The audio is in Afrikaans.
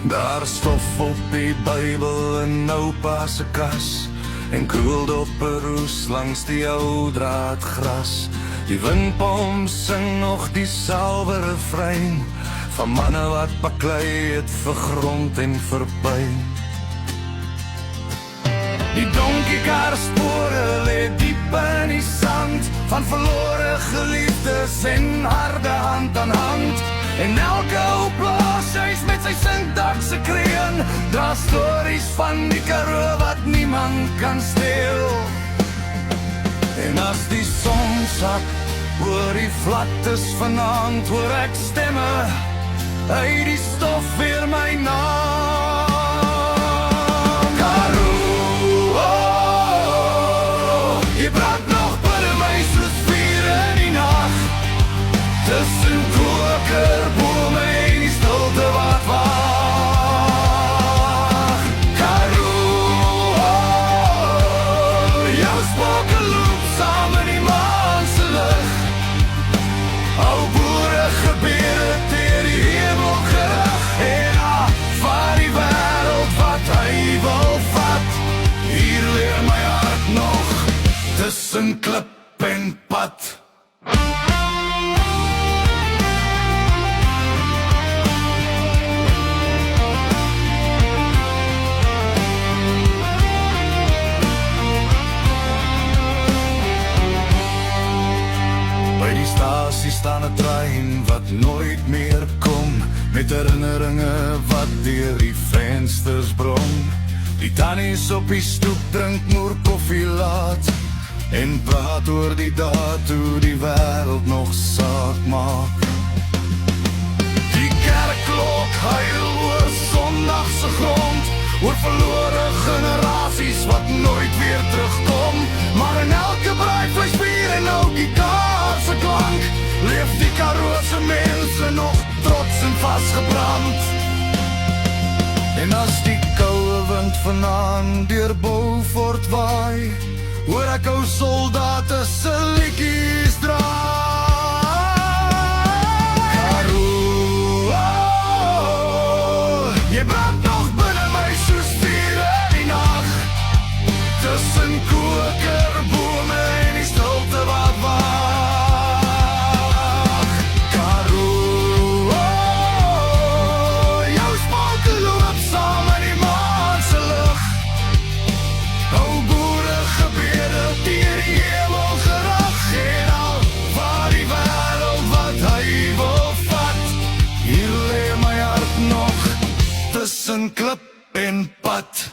Daar stof op die Bybel in oupa se kas en krooldopper roes langs die ou draadgras. Die windpomp sing nog dieselfde refrein van manne wat baklei het vir grond en vir pyn. Die donkiekar spore lê diep in die sand van verlore geliefdes en harde hand aan hand. En elke ou plaashuis met sy sinkdakse kreun dra stories van die Karoo wat niemand kan steel. En as die son sak oor die vlaktes vanaand, hoor ek stemme uit die stof weer my naam. Karoo, oh, jy brand nog binne my soos vuur in die nacht. Tussen kokerbome en die stilte wat wag. Karoo, oh, jou spoke loop saam in die maan se lig. Ou boere gebede teer die hemel gerig. En van die wêreld wat hy wil vat, hier leer my hart nog tussen klip en pad. By die stasie staan 'n trein wat nooit meer kom, met herinneringe wat deur die vensters brom. Die tannies op die stoep drink moer koffie laat en praat oor die dae toe die wêreld nog saak maak. Die kerkklok huil oor Sondag se grond, oor verlore generasies wat nooit weer terugkom. Maar in elke braaivleisvuur en oukie kaar se klank leef die Karoo mense nog trots en vasgebrand. En as die koue wind vanaand deur Beaufort waai, hoor ek ou soldate se liedjies draai. Karoo, oh, jy brand nog binne my soos vuur in die nag. Tussen kokerbome en die stilte wat wag. Karoo, oh, jou spoke loop saam in die maan se lig. Ou boere gebede teer die hemel gerig. En al waar die wêreld wat hy wil vat, hier lê my hart nog tussen klip en pad.